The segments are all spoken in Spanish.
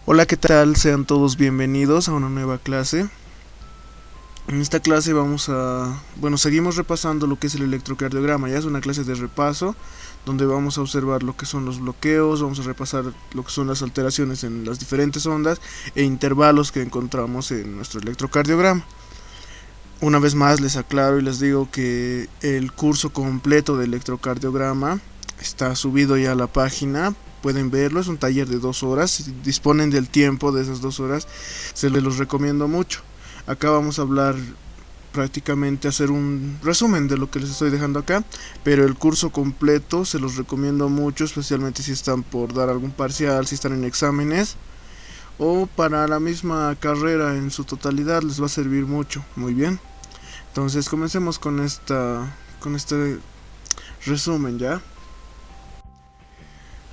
Hola, ¿qué tal? Sean todos bienvenidos a una nueva clase. En esta clase seguimos repasando lo que es el electrocardiograma. Ya es una clase de repaso donde vamos a observar lo que son los bloqueos, vamos a repasar lo que son las alteraciones en las diferentes ondas e intervalos que encontramos en nuestro electrocardiograma. Una vez más les aclaro y les digo que el curso completo de electrocardiograma está subido ya a la página. Pueden verlo, es un taller de 2 horas. Si disponen del tiempo de esas 2 horas, se los recomiendo mucho. Acá vamos a hablar prácticamente, hacer un resumen de lo que les estoy dejando acá, pero el curso completo se los recomiendo mucho, especialmente si están por dar algún parcial, si están en exámenes o para la misma carrera en su totalidad, les va a servir mucho. Muy bien, entonces comencemos con este resumen ya.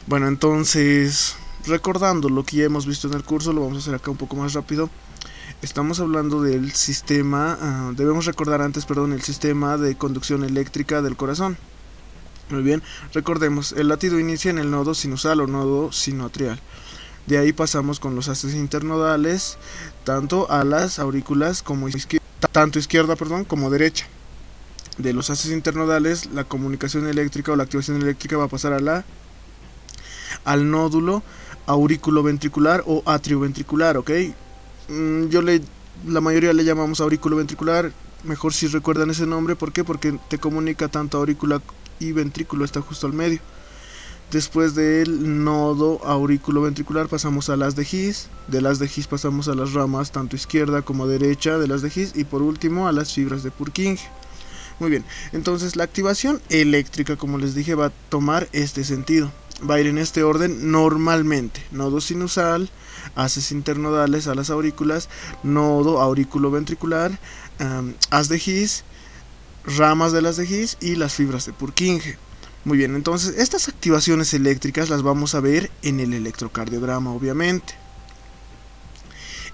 Bueno, entonces, recordando lo que ya hemos visto en el curso, lo vamos a hacer acá un poco más rápido. Estamos hablando del sistema, debemos recordar antes, el sistema de conducción eléctrica del corazón. Muy bien, recordemos, el latido inicia en el nodo sinusal o nodo sinoatrial. De ahí pasamos con los haces internodales, tanto a las aurículas como izquierda como derecha. De los haces internodales, la comunicación eléctrica o la activación eléctrica va a pasar al nódulo auriculoventricular o atrioventricular, ¿ok? La mayoría le llamamos auriculoventricular, mejor si recuerdan ese nombre. ¿Por qué? Porque te comunica tanto aurícula y ventrículo, está justo al medio. Después del nodo auriculoventricular pasamos a las de His, de las de His pasamos a las ramas tanto izquierda como derecha de las de His y por último a las fibras de Purkinje. Muy bien, entonces la activación eléctrica, como les dije, va a tomar este sentido. Va a ir en este orden normalmente: nodo sinusal, haces internodales a las aurículas, nodo auriculoventricular, haz de His, ramas de las de His y las fibras de Purkinje. Muy bien, entonces estas activaciones eléctricas las vamos a ver en el electrocardiograma, obviamente.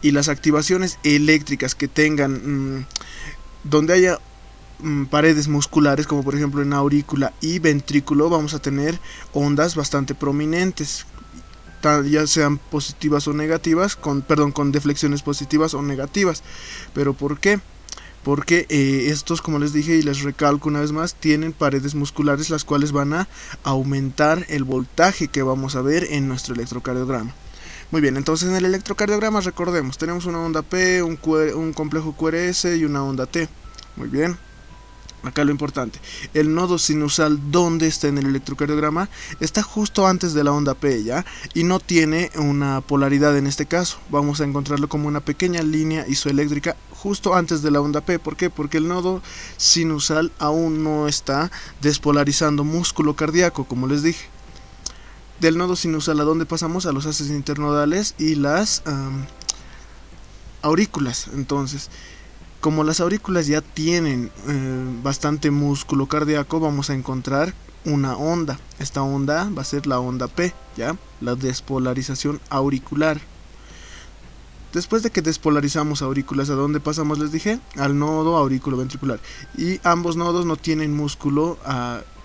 Y las activaciones eléctricas que tengan donde haya paredes musculares, como por ejemplo en aurícula y ventrículo, vamos a tener ondas bastante prominentes, ya sean positivas o negativas, con deflexiones positivas o negativas. ¿Pero por qué? Porque estos, como les dije y les recalco una vez más, tienen paredes musculares, las cuales van a aumentar el voltaje que vamos a ver en nuestro electrocardiograma. Muy bien, entonces en el electrocardiograma, recordemos, tenemos una onda P, un complejo QRS y una onda T. Muy bien. Acá lo importante, el nodo sinusal, ¿dónde está en el electrocardiograma? Está justo antes de la onda P, ¿ya? Y no tiene una polaridad en este caso. Vamos a encontrarlo como una pequeña línea isoeléctrica justo antes de la onda P. ¿Por qué? Porque el nodo sinusal aún no está despolarizando músculo cardíaco, como les dije. Del nodo sinusal, ¿a dónde pasamos? A los haces internodales y las aurículas. Entonces, como las aurículas ya tienen bastante músculo cardíaco, vamos a encontrar una onda. Esta onda va a ser la onda P, ¿ya? La despolarización auricular. Después de que despolarizamos aurículas, ¿a dónde pasamos? Les dije, al nodo auriculoventricular. Y ambos nodos no tienen músculo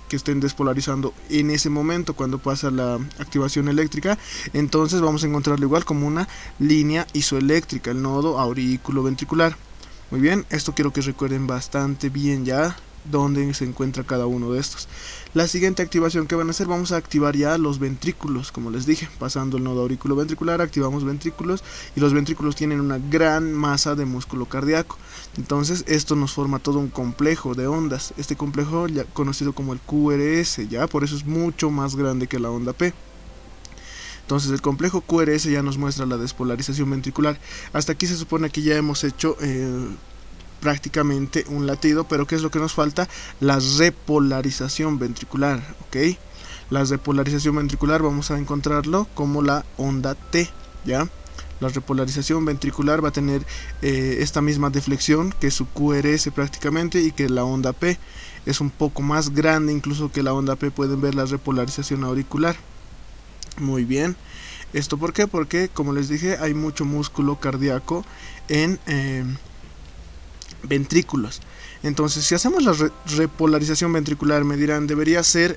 que estén despolarizando en ese momento cuando pasa la activación eléctrica. Entonces vamos a encontrarlo igual como una línea isoeléctrica, el nodo auriculoventricular. Muy bien, esto quiero que recuerden bastante bien ya dónde se encuentra cada uno de estos. La siguiente activación que van a hacer, vamos a activar ya los ventrículos, como les dije, pasando el nodo auriculoventricular, activamos ventrículos y los ventrículos tienen una gran masa de músculo cardíaco. Entonces esto nos forma todo un complejo de ondas, este complejo ya conocido como el QRS, ya por eso es mucho más grande que la onda P. Entonces el complejo QRS ya nos muestra la despolarización ventricular. Hasta aquí se supone que ya hemos hecho prácticamente un latido, pero ¿qué es lo que nos falta? La repolarización ventricular, ¿ok? La repolarización ventricular vamos a encontrarlo como la onda T, ¿ya? La repolarización ventricular va a tener esta misma deflexión que su QRS prácticamente, y que la onda P es un poco más grande incluso que la onda P. Pueden ver la repolarización auricular. Muy bien, ¿esto por qué? Porque, como les dije, hay mucho músculo cardíaco en ventrículos. Entonces, si hacemos la repolarización ventricular, me dirán, debería ser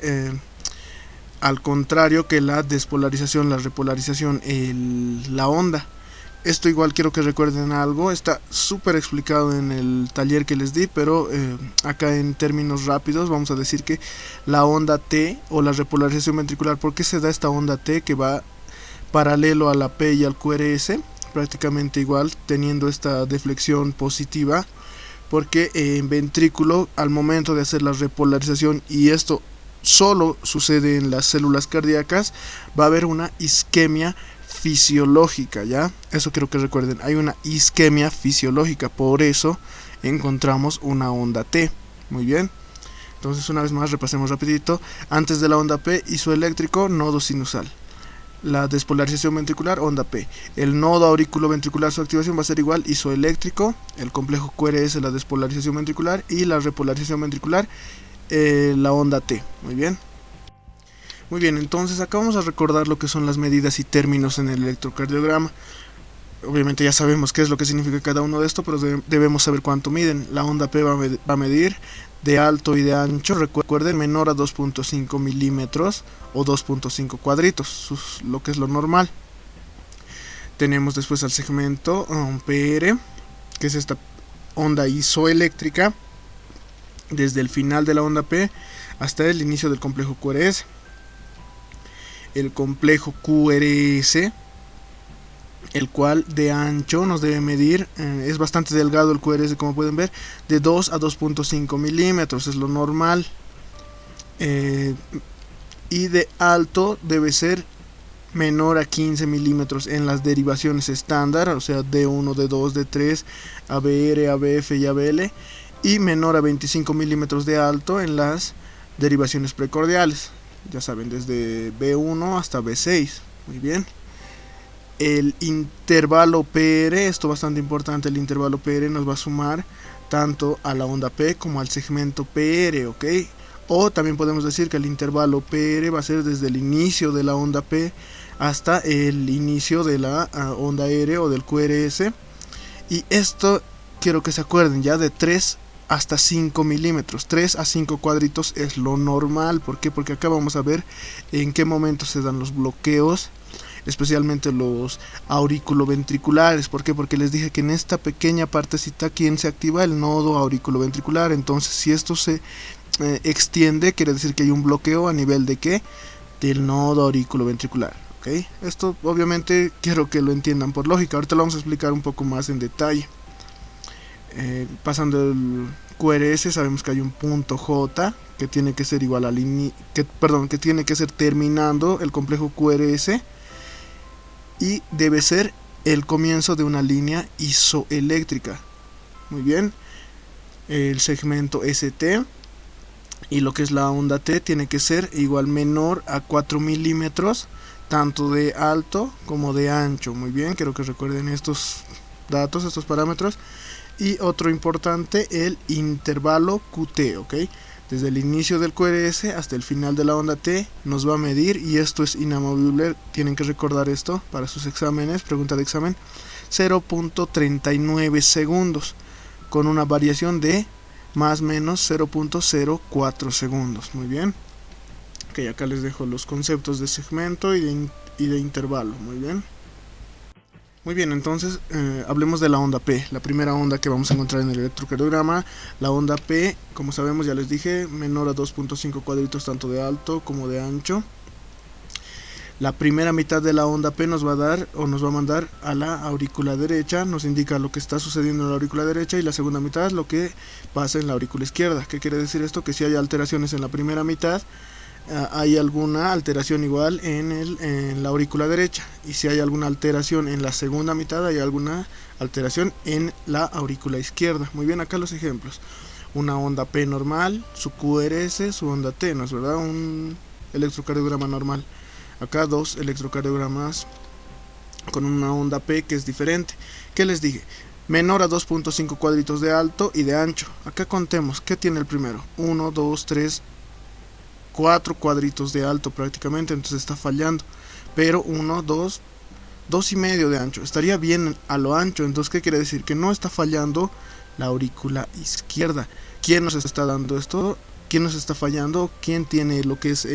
al contrario que la despolarización, la repolarización, la onda. Esto igual quiero que recuerden algo, está súper explicado en el taller que les di, pero acá en términos rápidos vamos a decir que la onda T o la repolarización ventricular, ¿por qué se da esta onda T que va paralelo a la P y al QRS? Prácticamente igual, teniendo esta deflexión positiva, porque en ventrículo al momento de hacer la repolarización, y esto solo sucede en las células cardíacas, va a haber una isquemia fisiológica, ¿ya? Eso quiero que recuerden, hay una isquemia fisiológica, por eso encontramos una onda T. Muy bien, entonces una vez más repasemos rapidito. Antes de la onda P, isoeléctrico, nodo sinusal. La despolarización ventricular, onda P. El nodo auriculoventricular, su activación va a ser igual, isoeléctrico. El complejo QRS, la despolarización ventricular, y la repolarización ventricular, la onda T. Muy bien. Muy bien, entonces acá vamos a recordar lo que son las medidas y términos en el electrocardiograma. Obviamente ya sabemos qué es lo que significa cada uno de estos, pero debemos saber cuánto miden. La onda P va a medir de alto y de ancho, recuerden, menor a 2.5 milímetros o 2.5 cuadritos, lo que es lo normal. Tenemos después al segmento PR, que es esta onda isoeléctrica, desde el final de la onda P hasta el inicio del complejo QRS. El complejo QRS, el cual de ancho nos debe medir, es bastante delgado el QRS, como pueden ver, de 2 a 2.5 milímetros, es lo normal. Y de alto debe ser menor a 15 milímetros en las derivaciones estándar, o sea D1, D2, D3, ABR, ABF y ABL, y menor a 25 milímetros de alto en las derivaciones precordiales, ya saben, desde B1 hasta B6. Muy bien. El intervalo PR, esto bastante importante, el intervalo PR nos va a sumar tanto a la onda P como al segmento PR, ¿ok? O también podemos decir que el intervalo PR va a ser desde el inicio de la onda P hasta el inicio de la onda R o del QRS. Y esto quiero que se acuerden, ya de 3 hasta 5 milímetros, 3 a 5 cuadritos es lo normal. ¿Por qué? Porque acá vamos a ver en qué momento se dan los bloqueos, especialmente los auriculoventriculares. ¿Por qué? Porque les dije que en esta pequeña partecita, ¿quién se activa? El nodo auriculoventricular. Entonces, si esto se extiende, quiere decir que hay un bloqueo a nivel de ¿qué? Del nodo auriculoventricular. ¿Ok? Esto obviamente quiero que lo entiendan por lógica. Ahorita lo vamos a explicar un poco más en detalle. Pasando el QRS, sabemos que hay un punto J que tiene que ser igual a que tiene que ser terminando el complejo QRS, y debe ser el comienzo de una línea isoeléctrica. Muy bien. El segmento ST y lo que es la onda T tiene que ser igual menor a 4 milímetros, tanto de alto como de ancho. Muy bien, quiero que recuerden estos datos, estos parámetros. Y otro importante, el intervalo QT, ¿ok? Desde el inicio del QRS hasta el final de la onda T nos va a medir, y esto es inamovible, tienen que recordar esto para sus exámenes, pregunta de examen, 0.39 segundos, con una variación de más o menos 0.04 segundos. Muy bien. Ok, acá les dejo los conceptos de segmento y de intervalo. Muy bien. Muy bien, entonces hablemos de la onda P, la primera onda que vamos a encontrar en el electrocardiograma. La onda P, como sabemos, ya les dije, menor a 2.5 cuadritos tanto de alto como de ancho. La primera mitad de la onda P nos va a dar o nos va a mandar a la aurícula derecha, nos indica lo que está sucediendo en la aurícula derecha, y la segunda mitad lo que pasa en la aurícula izquierda. ¿Qué quiere decir esto? Que si hay alteraciones en la primera mitad, hay alguna alteración igual en la aurícula derecha, y si hay alguna alteración en la segunda mitad, hay alguna alteración en la aurícula izquierda. Muy bien, acá los ejemplos: una onda P normal, su QRS, su onda T, ¿no es verdad? Un electrocardiograma normal. Acá dos electrocardiogramas con una onda P que es diferente. ¿Qué les dije? Menor a 2.5 cuadritos de alto y de ancho. Acá contemos, ¿qué tiene el primero? 1, 2, 3, 4 cuadritos de alto prácticamente, entonces está fallando. Pero 1, 2, 2 y medio de ancho, estaría bien a lo ancho. Entonces, ¿qué quiere decir? Que no está fallando la aurícula izquierda. ¿Quién nos está dando esto? ¿Quién nos está fallando? ¿Quién tiene lo que es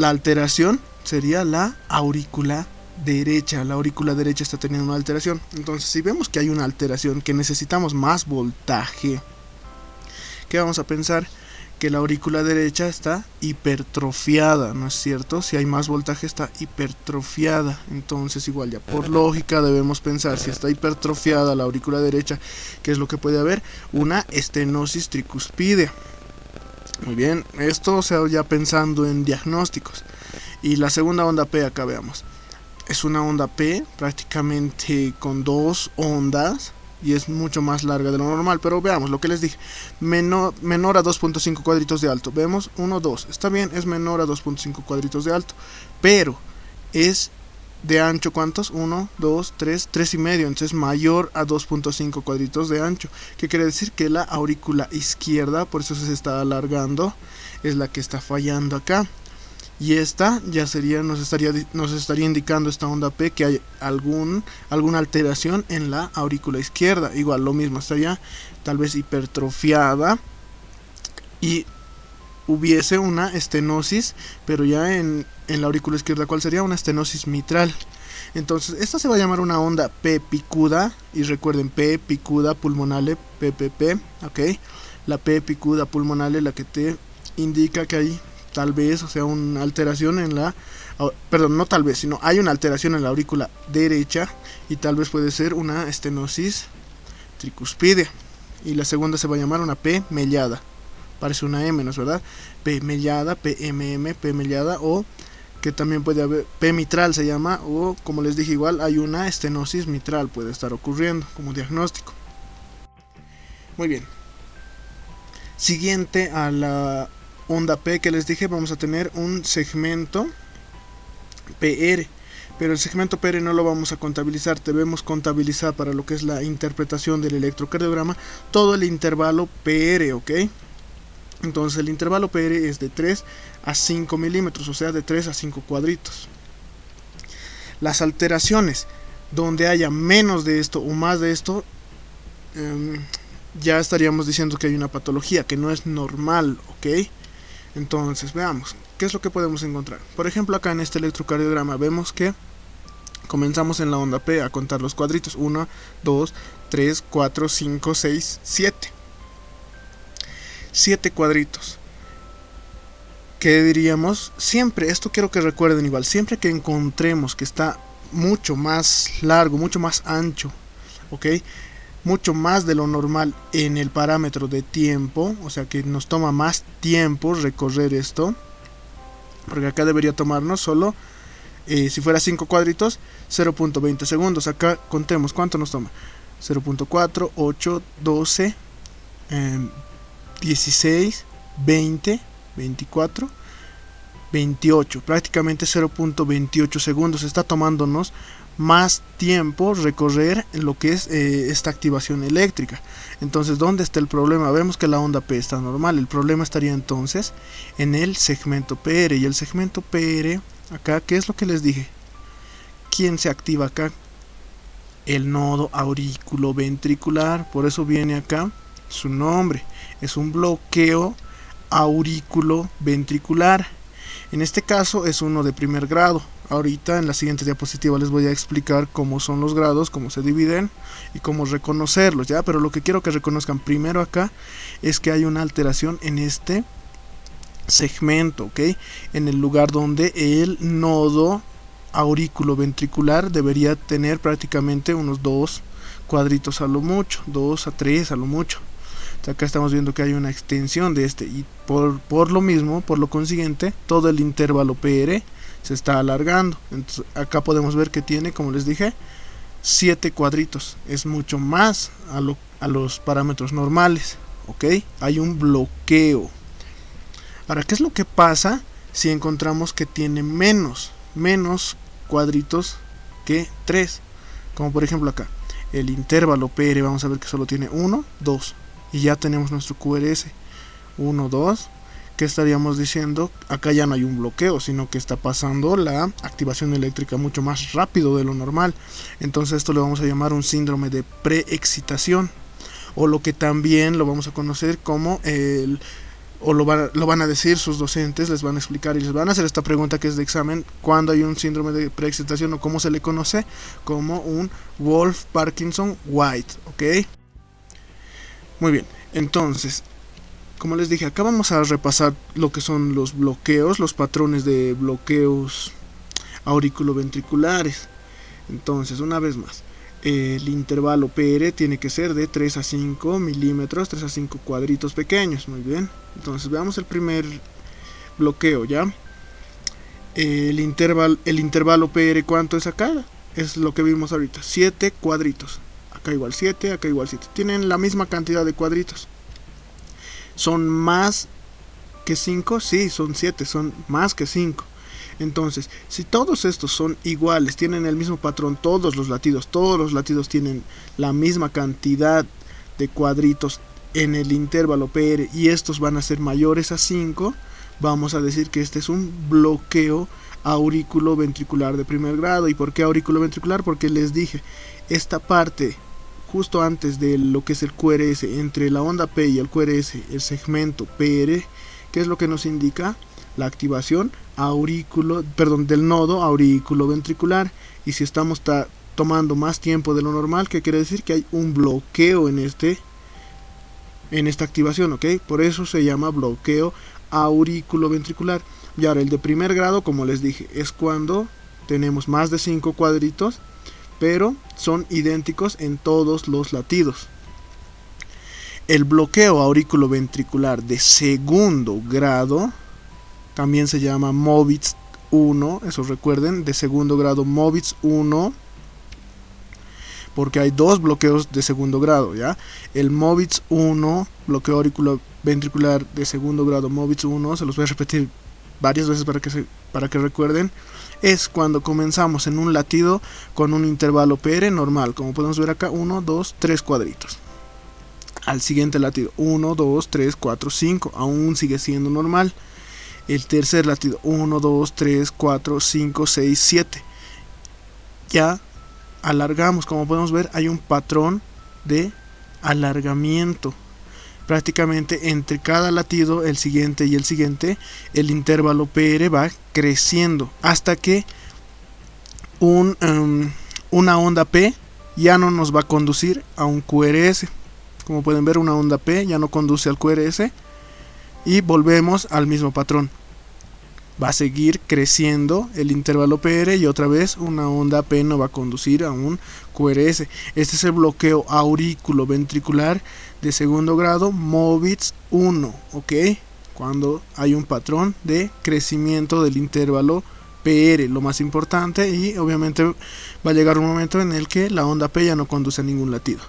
la alteración sería la aurícula derecha. La aurícula derecha está teniendo una alteración. Entonces, si vemos que hay una alteración, que necesitamos más voltaje, ¿qué vamos a pensar? Que la aurícula derecha está hipertrofiada, ¿no es cierto? Si hay más voltaje está hipertrofiada. Entonces, igual ya por lógica debemos pensar, si está hipertrofiada la aurícula derecha, ¿qué es lo que puede haber? Una estenosis tricuspidea. Muy bien, esto, o sea, ya pensando en diagnósticos. Y la segunda onda P, acá veamos. Es una onda P prácticamente con dos ondas y es mucho más larga de lo normal, pero veamos lo que les dije. Menor a 2.5 cuadritos de alto. Vemos 1, 2. Está bien, es menor a 2.5 cuadritos de alto, pero es de ancho, ¿cuántos? 1, 2, 3, 3 y medio, entonces mayor a 2.5 cuadritos de ancho. ¿Qué quiere decir? Que la aurícula izquierda, por eso se está alargando, es la que está fallando acá. Y esta ya sería, nos estaría indicando esta onda P que hay alguna alteración en la aurícula izquierda. Igual lo mismo, estaría tal vez hipertrofiada y hubiese una estenosis, pero ya en la aurícula izquierda, ¿cuál sería? Una estenosis mitral. Entonces esta se va a llamar una onda P picuda, y recuerden, P picuda pulmonale, PPP, ok. La P picuda pulmonale, la que te indica que hay tal vez, o sea, una alteración en la, perdón, no tal vez, sino hay una alteración en la aurícula derecha y tal vez puede ser una estenosis tricuspidea. Y la segunda se va a llamar una P mellada. Parece una M, ¿no es verdad? P mellada, PMM, P mellada, o que también puede haber P mitral se llama, o como les dije, igual hay una estenosis mitral, puede estar ocurriendo como diagnóstico. Muy bien. Siguiente a la onda P que les dije, vamos a tener un segmento PR, pero el segmento PR no lo vamos a contabilizar, debemos contabilizar para lo que es la interpretación del electrocardiograma todo el intervalo PR, ¿ok? Entonces el intervalo PR es de 3 a 5 milímetros, o sea, de 3 a 5 cuadritos. Las alteraciones donde haya menos de esto o más de esto, ya estaríamos diciendo que hay una patología que no es normal, ¿ok? Entonces veamos, ¿qué es lo que podemos encontrar? Por ejemplo, acá en este electrocardiograma vemos que comenzamos en la onda P a contar los cuadritos. 1, 2, 3, 4, 5, 6, 7. 7 cuadritos. ¿Qué diríamos? Siempre, esto quiero que recuerden igual, siempre que encontremos que está mucho más largo, mucho más ancho, ¿ok? Mucho más de lo normal en el parámetro de tiempo, o sea que nos toma más tiempo recorrer esto, porque acá debería tomarnos solo, si fuera 5 cuadritos, 0.20 segundos. Acá contemos cuánto nos toma: 0.4, 8, 12, 16, 20, 24, 28, prácticamente 0.28 segundos. Está tomándonos más tiempo recorrer lo que es esta activación eléctrica. Entonces, ¿dónde está el problema? Vemos que la onda P está normal. El problema estaría entonces en el segmento PR. Y el segmento PR, acá, ¿qué es lo que les dije? ¿Quién se activa acá? El nodo auriculoventricular. Por eso viene acá su nombre. Es un bloqueo auriculoventricular. En este caso es uno de primer grado. Ahorita en la siguiente diapositiva les voy a explicar cómo son los grados, cómo se dividen y cómo reconocerlos, ¿ya? Pero lo que quiero que reconozcan primero acá es que hay una alteración en este segmento, ¿ok? En el lugar donde el nodo auriculoventricular debería tener prácticamente unos 2 cuadritos a lo mucho, 2 a 3 a lo mucho. Acá estamos viendo que hay una extensión de este y por lo mismo, por lo consiguiente, todo el intervalo PR se está alargando. Entonces, acá podemos ver que tiene, como les dije, 7 cuadritos. Es mucho más a los parámetros normales, ¿ok? Hay un bloqueo. Ahora, ¿qué es lo que pasa si encontramos que tiene menos cuadritos que 3? Como por ejemplo acá, el intervalo PR, vamos a ver que solo tiene 1, 2. Y ya tenemos nuestro QRS 1, 2. ¿Qué estaríamos diciendo? Acá ya no hay un bloqueo, sino que está pasando la activación eléctrica mucho más rápido de lo normal. Entonces esto le vamos a llamar un síndrome de preexcitación, o lo que también lo vamos a conocer como o lo van a decir sus docentes, les van a explicar y les van a hacer esta pregunta que es de examen, cuando hay un síndrome de preexcitación, o como se le conoce como un Wolff-Parkinson-White, ¿ok? Muy bien, entonces, como les dije, acá vamos a repasar lo que son los bloqueos, los patrones de bloqueos auriculoventriculares. Entonces, una vez más, el intervalo PR tiene que ser de 3 a 5 milímetros, 3 a 5 cuadritos pequeños. Muy bien, entonces veamos el primer bloqueo, ¿ya? El intervalo PR, ¿cuánto es acá? Es lo que vimos ahorita, 7 cuadritos. Acá igual 7, acá igual 7. Tienen la misma cantidad de cuadritos. ¿Son más que 5? Sí, son 7, son más que 5. Entonces, si todos estos son iguales, tienen el mismo patrón, todos los latidos tienen la misma cantidad de cuadritos en el intervalo PR y estos van a ser mayores a 5, vamos a decir que este es un bloqueo auriculoventricular de primer grado. ¿Y por qué auriculoventricular? Porque les dije, esta parte justo antes de lo que es el QRS, entre la onda P y el QRS, el segmento PR, ¿qué es lo que nos indica? La activación del nodo auriculoventricular. Y si estamos tomando más tiempo de lo normal, ¿qué quiere decir? Que hay un bloqueo en esta activación, ¿ok? Por eso se llama bloqueo auriculoventricular. Y ahora el de primer grado, como les dije, es cuando tenemos más de 5 cuadritos, pero son idénticos en todos los latidos. El bloqueo auriculoventricular de segundo grado también se llama Movitz 1, eso recuerden, de segundo grado Movitz 1, porque hay dos bloqueos de segundo grado, ¿ya? El Movitz 1, bloqueo auriculoventricular de segundo grado Movitz 1, se los voy a repetir varias veces para que recuerden, es cuando comenzamos en un latido con un intervalo PR normal, como podemos ver acá, 1, 2, 3 cuadritos. Al siguiente latido, 1, 2, 3, 4, 5, aún sigue siendo normal. El tercer latido, 1, 2, 3, 4, 5, 6, 7. Ya alargamos, como podemos ver, hay un patrón de alargamiento. Prácticamente entre cada latido, el siguiente y el siguiente, el intervalo PR va creciendo hasta que una onda P ya no nos va a conducir a un QRS. Como pueden ver, una onda P ya no conduce al QRS y volvemos al mismo patrón. Va a seguir creciendo el intervalo PR y otra vez una onda P no va a conducir a un QRS. Este es el bloqueo auriculoventricular de segundo grado Movitz 1, ¿ok? Cuando hay un patrón de crecimiento del intervalo PR, lo más importante, y obviamente va a llegar un momento en el que la onda P ya no conduce a ningún latido.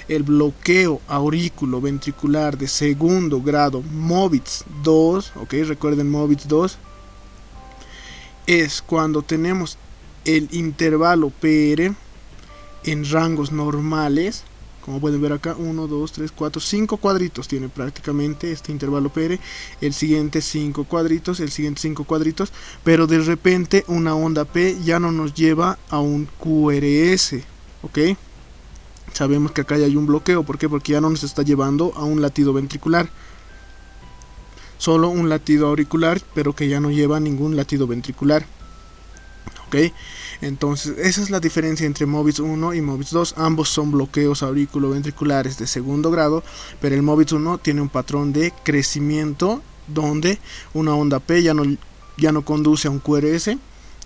El bloqueo auriculoventricular de segundo grado Movitz 2, ok, recuerden Movitz 2, es cuando tenemos el intervalo PR en rangos normales. Como pueden ver acá, 1, 2, 3, 4, 5 cuadritos tiene prácticamente este intervalo PR, el siguiente 5 cuadritos, el siguiente 5 cuadritos, pero de repente una onda P ya no nos lleva a un QRS, ok. Sabemos que acá ya hay un bloqueo, ¿por qué? Porque ya no nos está llevando a un latido ventricular, solo un latido auricular, pero que ya no lleva ningún latido ventricular, ¿ok? Entonces esa es la diferencia entre Movitz 1 y Movitz 2, ambos son bloqueos auriculoventriculares de segundo grado, pero el Movitz 1 tiene un patrón de crecimiento donde una onda P ya no conduce a un QRS,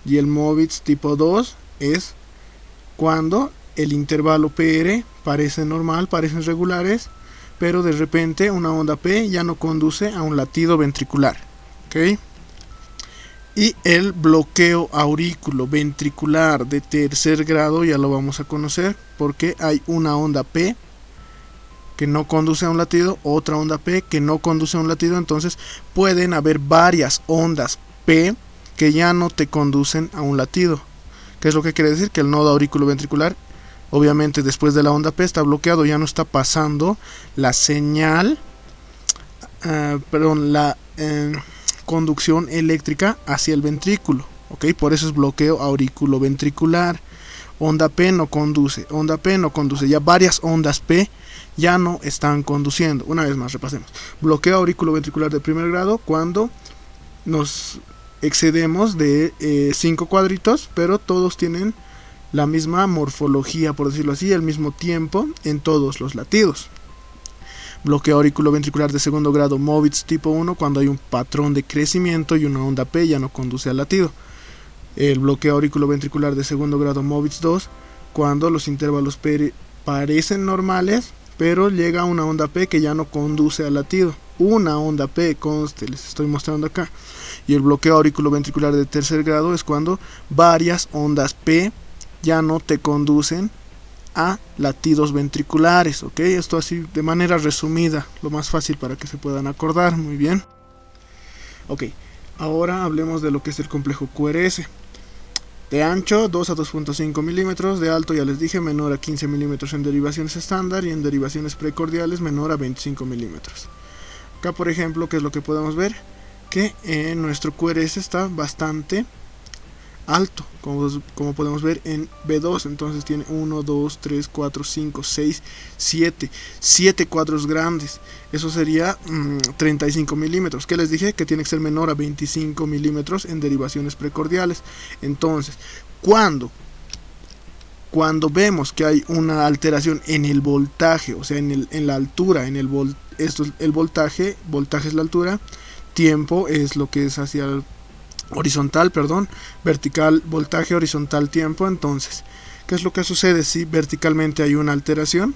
y el Movitz tipo 2 es cuando el intervalo PR parece normal, parecen regulares, pero de repente una onda P ya no conduce a un latido ventricular, ¿ok? Y el bloqueo auriculoventricular de tercer grado ya lo vamos a conocer, porque hay una onda P que no conduce a un latido, otra onda P que no conduce a un latido, entonces pueden haber varias ondas P que ya no te conducen a un latido. ¿Qué es lo que quiere decir? Que el nodo auriculoventricular, obviamente después de la onda P, está bloqueado, ya no está pasando la señal, la conducción eléctrica hacia el ventrículo, ¿ok? Por eso es bloqueo auriculoventricular. onda P no conduce, onda P no conduce, ya varias ondas P ya no están conduciendo. Una vez más, repasemos. Bloqueo auriculoventricular de primer grado cuando nos excedemos de 5 cuadritos, pero todos tienen la misma morfología, por decirlo así, al mismo tiempo en todos los latidos. Bloqueo auriculoventricular de segundo grado Movitz tipo 1 cuando hay un patrón de crecimiento y una onda P ya no conduce al latido. El bloqueo auriculoventricular de segundo grado Movitz 2 cuando los intervalos P parecen normales, pero llega una onda P que ya no conduce al latido. Una onda P, conste, les estoy mostrando acá. Y el bloqueo auriculoventricular de tercer grado es cuando varias ondas P ya no te conducen a latidos ventriculares, ¿ok? Esto así de manera resumida, lo más fácil para que se puedan acordar, muy bien. Ok, ahora hablemos de lo que es el complejo QRS. De ancho 2 a 2.5 milímetros, de alto ya les dije menor a 15 milímetros en derivaciones estándar y en derivaciones precordiales menor a 25 milímetros. Acá por ejemplo, ¿qué es lo que podemos ver? Que nuestro QRS está bastante alto, como podemos ver en B2, entonces tiene 1, 2, 3, 4, 5, 6, 7 cuadros grandes, eso sería 35 milímetros, que les dije que tiene que ser menor a 25 milímetros en derivaciones precordiales. Entonces, cuando vemos que hay una alteración en el voltaje, o sea en la altura, esto es el voltaje es la altura, tiempo es lo que es hacia el horizontal, vertical voltaje, horizontal tiempo. Entonces, ¿qué es lo que sucede si verticalmente hay una alteración?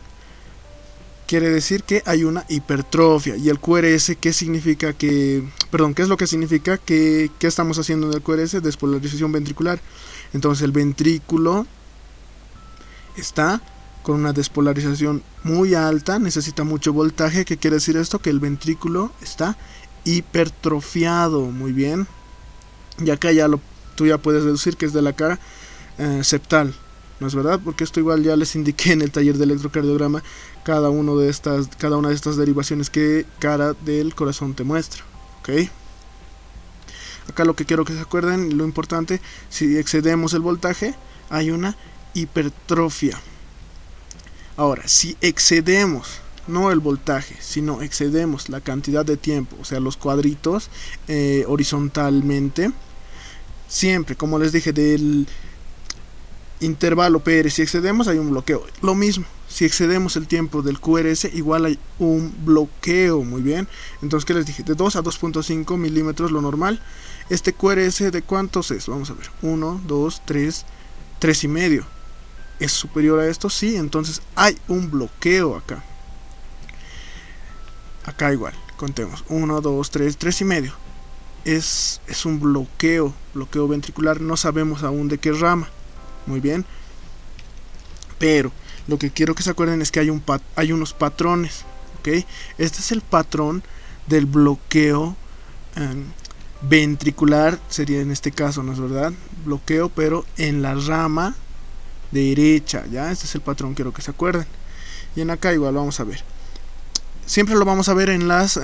Quiere decir que hay una hipertrofia. Y el QRS, ¿qué significa qué es lo que significa que qué estamos haciendo en el QRS? Despolarización ventricular. Entonces el ventrículo está con una despolarización muy alta, necesita mucho voltaje. ¿Qué quiere decir esto? Que el ventrículo está hipertrofiado. Muy bien. Y acá tú ya puedes deducir que es de la cara septal, ¿no es verdad? Porque esto igual ya les indiqué en el taller de electrocardiograma cada una de estas derivaciones que cara del corazón te muestra, ¿ok? Acá lo que quiero que se acuerden, lo importante, si excedemos el voltaje, hay una hipertrofia. Ahora, si excedemos no el voltaje, sino excedemos la cantidad de tiempo, o sea los cuadritos horizontalmente, siempre, como les dije, del intervalo PR, si excedemos hay un bloqueo. Lo mismo, si excedemos el tiempo del QRS, igual hay un bloqueo. Muy bien, entonces, ¿qué les dije? De 2 a 2.5 milímetros lo normal. Este QRS, ¿de cuántos es? Vamos a ver, 1, 2, 3, 3 y medio. ¿Es superior a esto? Sí, entonces hay un bloqueo acá. Acá igual, contemos, 1, 2, 3, 3 y medio. Es un bloqueo ventricular, no sabemos aún de qué rama. Muy bien, pero lo que quiero que se acuerden es que hay unos patrones, ¿ok? Este es el patrón del bloqueo ventricular, sería en este caso, ¿no es verdad? Bloqueo, pero en la rama derecha, ¿ya? Este es el patrón, quiero que se acuerden. Y en acá igual vamos a ver. Siempre lo vamos a ver en las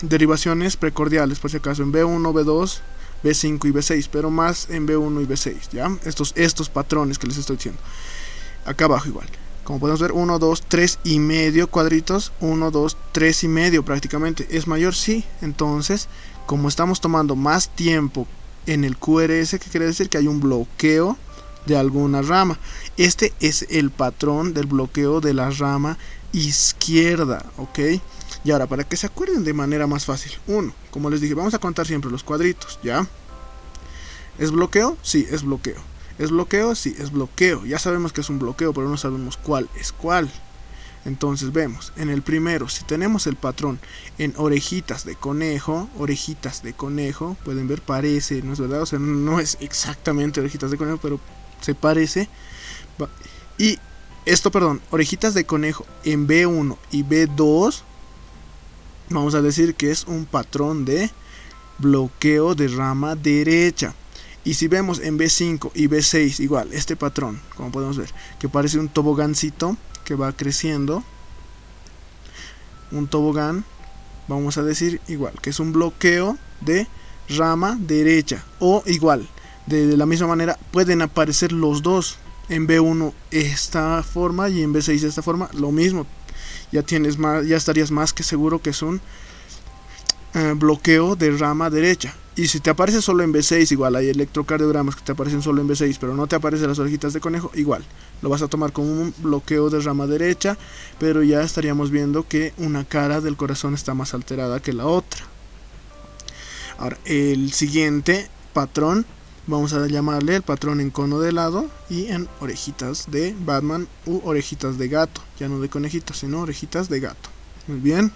derivaciones precordiales, por si acaso, en B1, B2, B5 y B6, pero más en B1 y B6, ¿ya? Estos patrones que les estoy diciendo. Acá abajo igual. Como podemos ver, 1, 2, 3 y medio cuadritos, 1, 2, 3 y medio prácticamente. ¿Es mayor? Sí. Entonces, como estamos tomando más tiempo en el QRS, ¿qué quiere decir? Que hay un bloqueo de alguna rama. Este es el patrón del bloqueo de la rama izquierda, ¿ok? Y ahora, para que se acuerden de manera más fácil, como les dije, vamos a contar siempre los cuadritos, ¿ya? ¿Es bloqueo? Sí, es bloqueo. ¿Es bloqueo? Sí, es bloqueo. Ya sabemos que es un bloqueo, pero no sabemos cuál es cuál. Entonces vemos, en el primero, si tenemos el patrón en orejitas de conejo, pueden ver, parece, ¿no es verdad? O sea, no es exactamente orejitas de conejo, pero se parece. Y esto, orejitas de conejo en B1 y B2, vamos a decir que es un patrón de bloqueo de rama derecha. Y si vemos en B5 y B6 igual, este patrón, como podemos ver, que parece un tobogancito que va creciendo, un tobogán, vamos a decir igual, que es un bloqueo de rama derecha. O igual, de la misma manera, pueden aparecer los dos. en B1 esta forma y en B6 esta forma, lo mismo, ya estarías más que seguro que es un bloqueo de rama derecha. Y si te aparece solo en B6, igual hay electrocardiogramas que te aparecen solo en B6, pero no te aparecen las orejitas de conejo, igual lo vas a tomar como un bloqueo de rama derecha, pero ya estaríamos viendo que una cara del corazón está más alterada que la otra. Ahora, el siguiente patrón, vamos a llamarle el patrón en cono de helado y en orejitas de Batman u orejitas de gato, ya no de conejitos, sino orejitas de gato. Muy bien.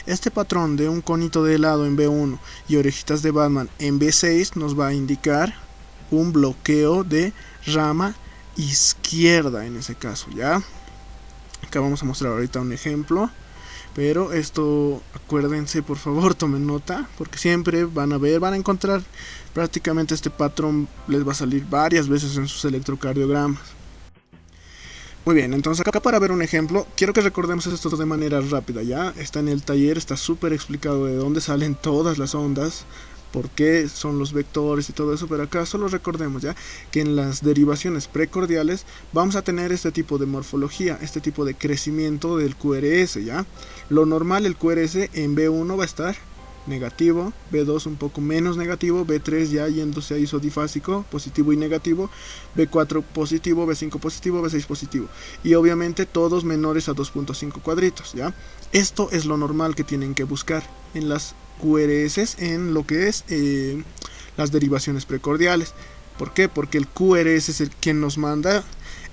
Este patrón de un conito de helado en B1 y orejitas de Batman en B6 nos va a indicar un bloqueo de rama izquierda en ese caso, ¿ya? Acá vamos a mostrar ahorita un ejemplo, pero esto, acuérdense, por favor, tomen nota, porque siempre van a encontrar prácticamente este patrón, les va a salir varias veces en sus electrocardiogramas. Muy bien, entonces acá para ver un ejemplo, quiero que recordemos esto de manera rápida, ya está en el taller, está súper explicado de dónde salen todas las ondas, por qué son los vectores y todo eso, pero acá solo recordemos ya que en las derivaciones precordiales vamos a tener este tipo de morfología, este tipo de crecimiento del QRS, ya. Lo normal, el QRS en B1 va a estar negativo, B2 un poco menos negativo, B3 ya yéndose a isodifásico, positivo y negativo, B4 positivo, B5 positivo, B6 positivo, y obviamente todos menores a 2.5 cuadritos, ¿ya? Esto es lo normal que tienen que buscar en las QRS en lo que es las derivaciones precordiales. ¿Por qué? Porque el QRS es el que nos manda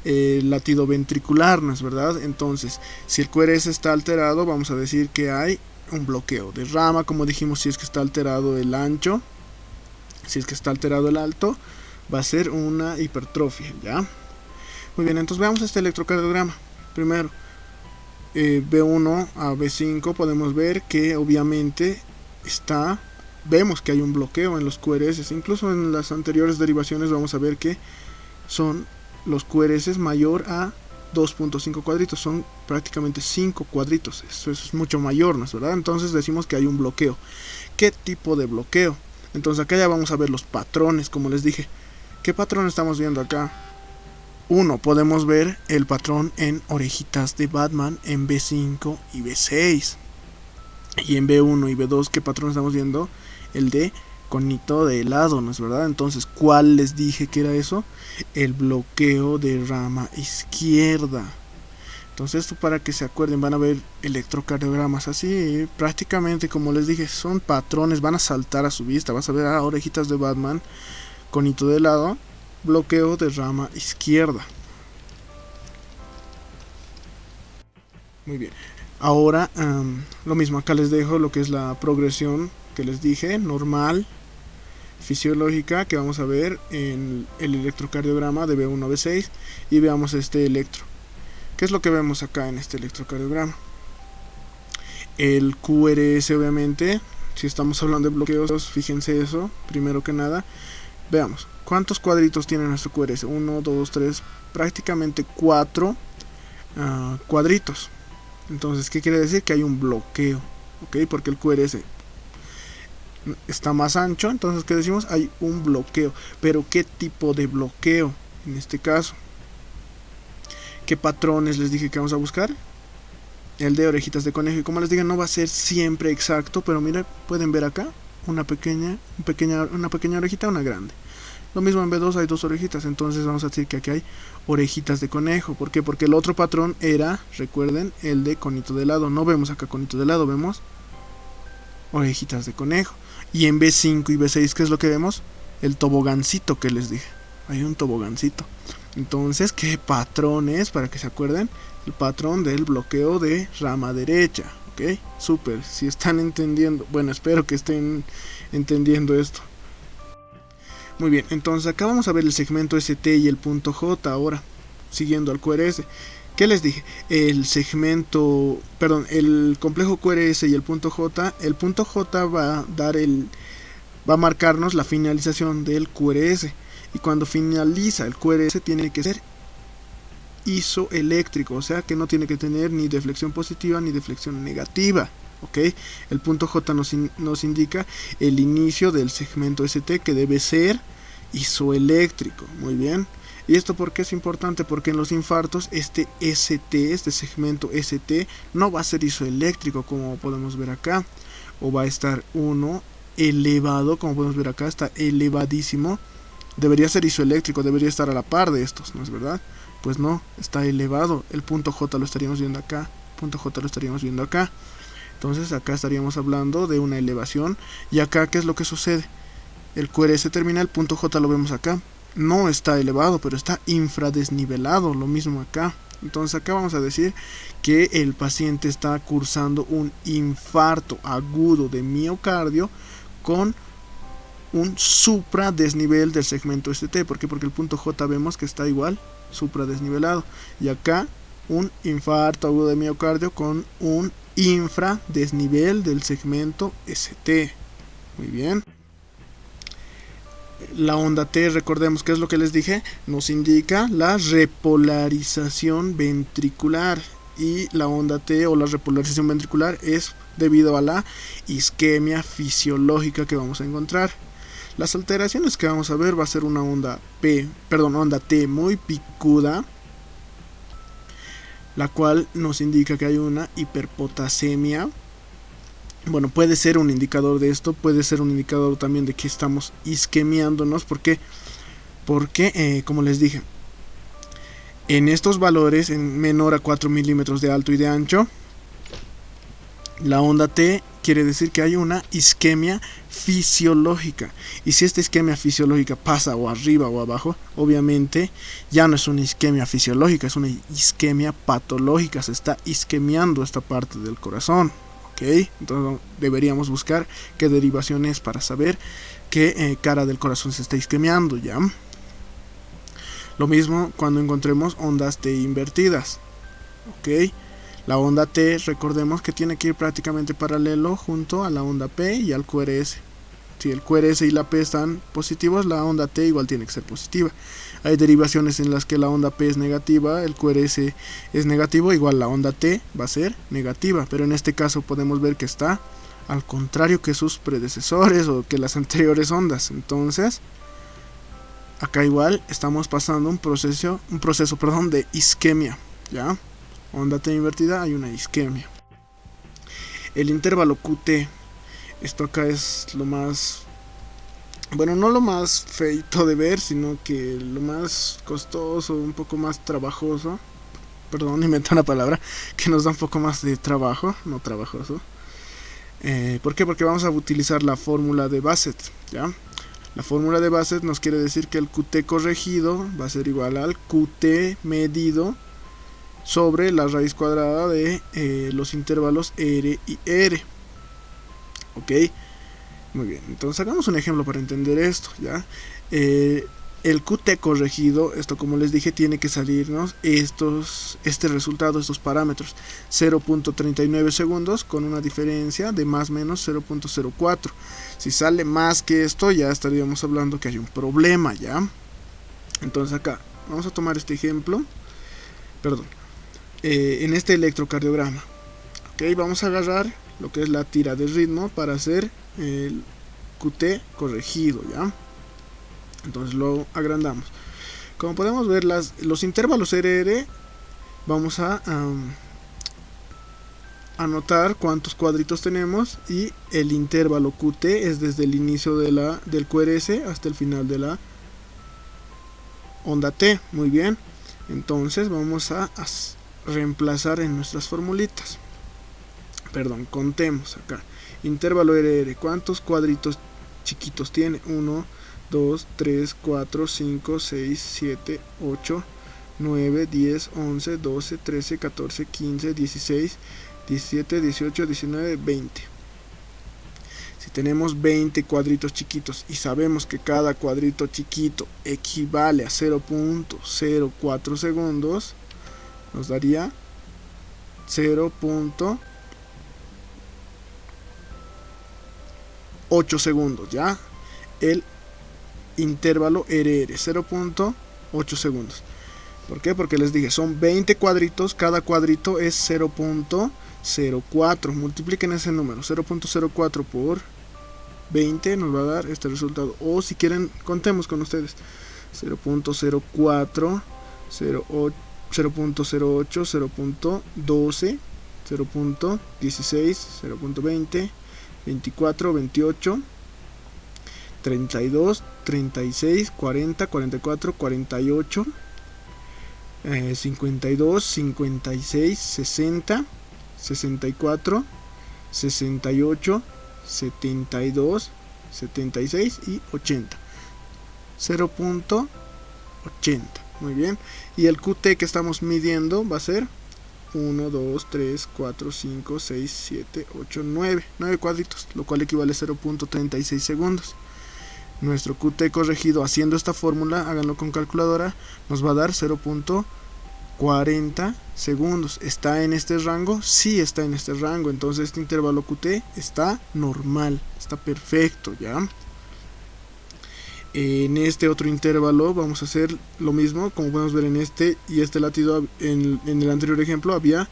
el latido ventricular, ¿no es verdad? Entonces, si el QRS está alterado, vamos a decir que hay un bloqueo de rama, como dijimos. Si es que está alterado el ancho, si es que está alterado el alto, va a ser una hipertrofia, ¿ya? Muy bien, entonces veamos este electrocardiograma. Primero, B1 a B5 podemos ver que obviamente vemos que hay un bloqueo en los QRS. Incluso en las anteriores derivaciones vamos a ver que son los QRS mayor a 2.5 cuadritos, son prácticamente 5 cuadritos, eso es mucho mayor, ¿no es verdad? Entonces decimos que hay un bloqueo. ¿Qué tipo de bloqueo? Entonces acá ya vamos a ver los patrones, como les dije. ¿Qué patrón estamos viendo acá? Uno, podemos ver el patrón en orejitas de Batman en B5 y B6. Y en B1 y B2, ¿qué patrón estamos viendo? El de conito de helado, ¿no es verdad? Entonces, ¿cuál les dije que era eso? El bloqueo de rama izquierda. Entonces, esto para que se acuerden, van a ver electrocardiogramas así, prácticamente como les dije, son patrones, van a saltar a su vista. Vas a ver orejitas de Batman, conito de helado, bloqueo de rama izquierda. Muy bien. Ahora, lo mismo, acá les dejo lo que es la progresión que les dije, normal, fisiológica, que vamos a ver en el electrocardiograma de B1 a B6, y veamos este electro. ¿Qué es lo que vemos acá en este electrocardiograma? El QRS, obviamente, si estamos hablando de bloqueos, fíjense eso, primero que nada. Veamos, ¿cuántos cuadritos tiene nuestro QRS? 1, 2, 3, prácticamente 4 cuadritos. Entonces, ¿qué quiere decir? Que hay un bloqueo, ¿ok? Porque el QRS está más ancho, entonces, ¿qué decimos? Hay un bloqueo. Pero, ¿qué tipo de bloqueo? En este caso, ¿qué patrones les dije que vamos a buscar? El de orejitas de conejo. Y como les dije, no va a ser siempre exacto, pero miren, pueden ver acá una pequeña orejita, una grande. Lo mismo en B2 hay dos orejitas, entonces vamos a decir que aquí hay orejitas de conejo. ¿Por qué? Porque el otro patrón era, recuerden, el de conito de helado. No vemos acá conito de helado, vemos orejitas de conejo. Y en B5 y B6, ¿qué es lo que vemos? El tobogancito que les dije. Hay un tobogancito. Entonces, ¿qué patrón es? Para que se acuerden, el patrón del bloqueo de rama derecha. ¿Ok? Súper, si están entendiendo. Bueno, espero que estén entendiendo esto. Muy bien, entonces acá vamos a ver el segmento ST y el punto J ahora, siguiendo al QRS. ¿Qué les dije? El complejo QRS y el punto J va a marcarnos la finalización del QRS. Y cuando finaliza el QRS tiene que ser isoeléctrico, o sea que no tiene que tener ni deflexión positiva ni deflexión negativa. ¿Ok? El punto J nos indica el inicio del segmento ST, que debe ser isoeléctrico. Muy bien. ¿Y esto por qué es importante? Porque en los infartos este ST, este segmento ST, no va a ser isoeléctrico como podemos ver acá, o va a estar 1 elevado, como podemos ver acá, está elevadísimo. Debería ser isoeléctrico, debería estar a la par de estos, ¿no es verdad? Pues no, está elevado. El punto J lo estaríamos viendo acá, punto J lo estaríamos viendo acá. Entonces acá estaríamos hablando de una elevación. Y acá, ¿qué es lo que sucede? El QRS terminal, punto J lo vemos acá. No está elevado, pero está infradesnivelado, lo mismo acá. Entonces acá vamos a decir que el paciente está cursando un infarto agudo de miocardio con un supradesnivel del segmento ST. ¿Por qué? Porque el punto J vemos que está igual, supradesnivelado. Y acá un infarto agudo de miocardio con un infradesnivel del segmento ST. Muy bien. La onda T, recordemos que es lo que les dije, nos indica la repolarización ventricular. Y la onda T o la repolarización ventricular es debido a la isquemia fisiológica que vamos a encontrar. Las alteraciones que vamos a ver va a ser una onda T muy picuda, la cual nos indica que hay una hiperpotasemia. Bueno, puede ser un indicador de esto, puede ser un indicador también de que estamos isquemiándonos. ¿Por qué? Porque, como les dije, en estos valores, en menor a 4 milímetros de alto y de ancho, la onda T quiere decir que hay una isquemia fisiológica. Y si esta isquemia fisiológica pasa o arriba o abajo, obviamente ya no es una isquemia fisiológica, es una isquemia patológica. Se está isquemiando esta parte del corazón. ¿Okay? Entonces deberíamos buscar qué derivación es para saber qué cara del corazón se está isquemiando, ¿ya? Lo mismo cuando encontremos ondas T invertidas. ¿Ok? La onda T, recordemos que tiene que ir prácticamente paralelo junto a la onda P y al QRS. Si el QRS y la P están positivos, la onda T igual tiene que ser positiva. Hay derivaciones en las que la onda P es negativa, el QRS es negativo, igual la onda T va a ser negativa. Pero en este caso podemos ver que está al contrario que sus predecesores o que las anteriores ondas. Entonces, acá igual estamos pasando un proceso de isquemia, ¿ya? Onda T invertida, hay una isquemia. El intervalo QT, esto acá es lo más, bueno, no lo más feito de ver, sino que lo más costoso, un poco más trabajoso. Perdón, inventé una palabra que nos da un poco más de trabajo, no trabajoso. ¿Por qué? Porque vamos a utilizar la fórmula de Bassett, ¿ya? La fórmula de Bassett nos quiere decir que el QT corregido va a ser igual al QT medido sobre la raíz cuadrada de los intervalos R y R. Ok, muy bien, entonces hagamos un ejemplo para entender esto, ¿ya? El QT corregido, esto como les dije, tiene que salirnos este resultado, estos parámetros, 0.39 segundos con una diferencia de más o menos 0.04. Si sale más que esto, ya estaríamos hablando que hay un problema, ¿ya? Entonces acá, vamos a tomar este ejemplo, en este electrocardiograma. Ok, vamos a agarrar lo que es la tira de ritmo para hacer el QT corregido, ¿ya? Entonces lo agrandamos. Como podemos ver, los intervalos RR, vamos a anotar cuántos cuadritos tenemos, y el intervalo QT es desde el inicio del QRS hasta el final de la onda T. Muy bien, entonces vamos a reemplazar en nuestras formulitas. Perdón, contemos acá. Intervalo RR, ¿cuántos cuadritos chiquitos tiene? 1, 2, 3, 4, 5, 6, 7, 8, 9, 10, 11, 12, 13, 14, 15, 16, 17, 18, 19, 20. Si tenemos 20 cuadritos chiquitos y sabemos que cada cuadrito chiquito equivale a 0.04 segundos, nos daría 0.8 segundos, ¿ya? El intervalo RR, 0.8 segundos. ¿Por qué? Porque les dije, son 20 cuadritos, cada cuadrito es 0.04. Multipliquen ese número, 0.04 por 20 nos va a dar este resultado. O si quieren, contemos con ustedes. 0.04, 0.08, 0.12, 0.16, 0.20, 24, 28, 32, 36, 40, 44, 48, 52, 56, 60, 64, 68, 72, 76 y 80. 0.80. Muy bien. Y el QT que estamos midiendo va a ser 1, 2, 3, 4, 5, 6, 7, 8, 9. 9 cuadritos, lo cual equivale a 0.36 segundos. Nuestro QT corregido haciendo esta fórmula, háganlo con calculadora, nos va a dar 0.40 segundos. ¿Está en este rango? Sí, está en este rango. Entonces este intervalo QT está normal, está perfecto, ¿ya? En este otro intervalo vamos a hacer lo mismo. Como podemos ver en este y este latido, en el anterior ejemplo había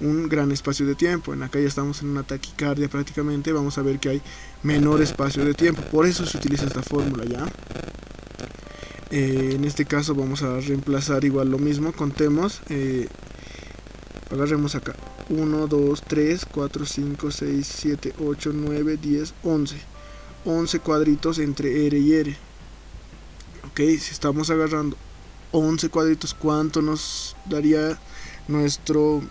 un gran espacio de tiempo. En acá ya estamos en una taquicardia prácticamente. Vamos a ver que hay menor espacio de tiempo, por eso se utiliza esta fórmula, ¿ya? En este caso vamos a reemplazar igual lo mismo. Contemos, agarremos acá 1, 2, 3, 4, 5, 6, 7, 8, 9, 10, 11. 11 cuadritos entre R y R. Ok, si estamos agarrando 11 cuadritos, ¿cuánto nos daría nuestro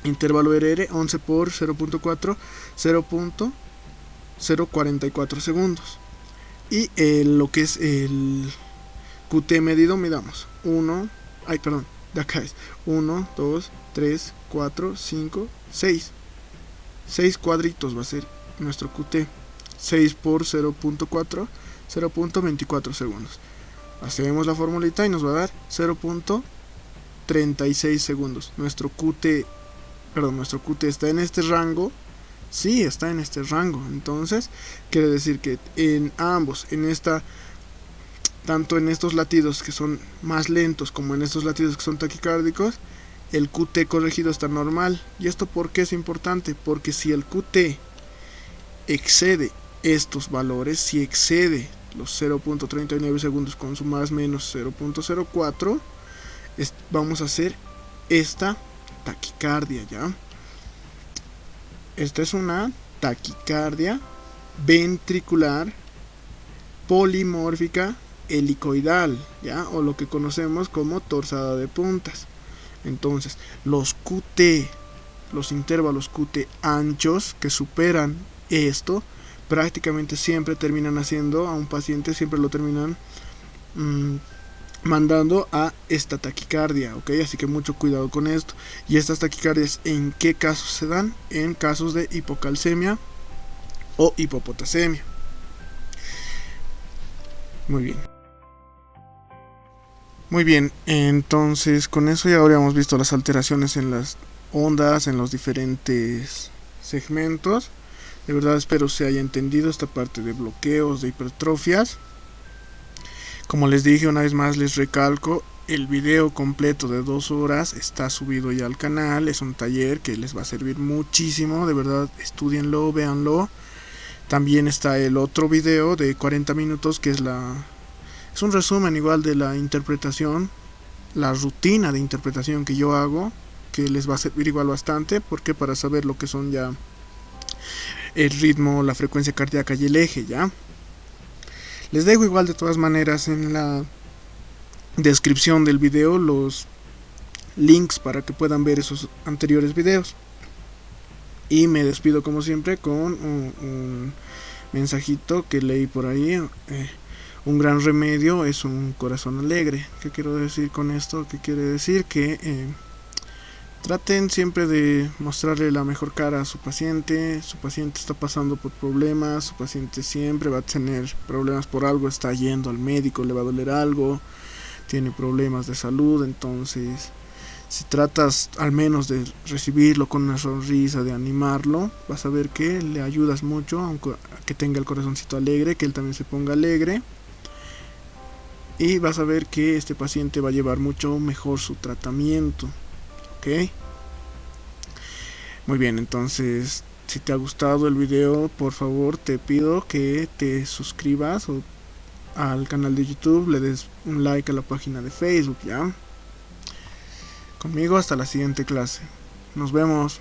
intervalo RR? 11 por 0.4, 0.044 segundos. Y lo que es el QT medido, midamos 1, de acá es 1, 2, 3, 4, 5, 6. 6 cuadritos va a ser nuestro QT. 6 por 0.4, 0.24 segundos. Hacemos la formulita y nos va a dar 0.36 segundos. Nuestro QT está en este rango. Sí, está en este rango. Entonces, quiere decir que en ambos, tanto en estos latidos que son más lentos como en estos latidos que son taquicárdicos, el QT corregido está normal. ¿Y esto por qué es importante? Porque si el QT excede estos valores, si excede los 0.39 segundos con su más menos 0.04, vamos a hacer esta taquicardia, ¿ya? Esta es una taquicardia ventricular polimórfica helicoidal, ¿ya? O lo que conocemos como torsada de puntas. Entonces, los intervalos QT anchos que superan esto, prácticamente siempre terminan haciendo a un paciente, siempre lo terminan mandando a esta taquicardia, ¿ok? Así que mucho cuidado con esto. Y estas taquicardias, ¿en qué casos se dan? En casos de hipocalcemia o hipopotasemia. Muy bien. Muy bien, entonces con eso ya habríamos visto las alteraciones en las ondas, en los diferentes segmentos. De verdad espero se haya entendido esta parte de bloqueos, de hipertrofias. Como les dije, una vez más les recalco, el video completo de 2 horas está subido ya al canal. Es un taller que les va a servir muchísimo, de verdad estudienlo, véanlo. También está el otro video de 40 minutos que es un resumen igual de la interpretación, la rutina de interpretación que yo hago, que les va a servir igual bastante, porque para saber lo que son ya el ritmo, la frecuencia cardíaca y el eje, ¿ya? Les dejo igual de todas maneras en la descripción del video los links para que puedan ver esos anteriores videos. Y me despido como siempre con un mensajito que leí por ahí. Un gran remedio es un corazón alegre. ¿Qué quiero decir con esto? ¿Qué quiere decir? Que traten siempre de mostrarle la mejor cara a su paciente. Su paciente está pasando por problemas, su paciente siempre va a tener problemas por algo, está yendo al médico, le va a doler algo, tiene problemas de salud. Entonces, si tratas al menos de recibirlo con una sonrisa, de animarlo, vas a ver que le ayudas mucho, aunque que tenga el corazoncito alegre, que él también se ponga alegre. Y vas a ver que este paciente va a llevar mucho mejor su tratamiento. ¿Ok? Muy bien, entonces si te ha gustado el video, por favor te pido que te suscribas o al canal de YouTube, le des un like a la página de Facebook, ¿ya? Conmigo hasta la siguiente clase. Nos vemos.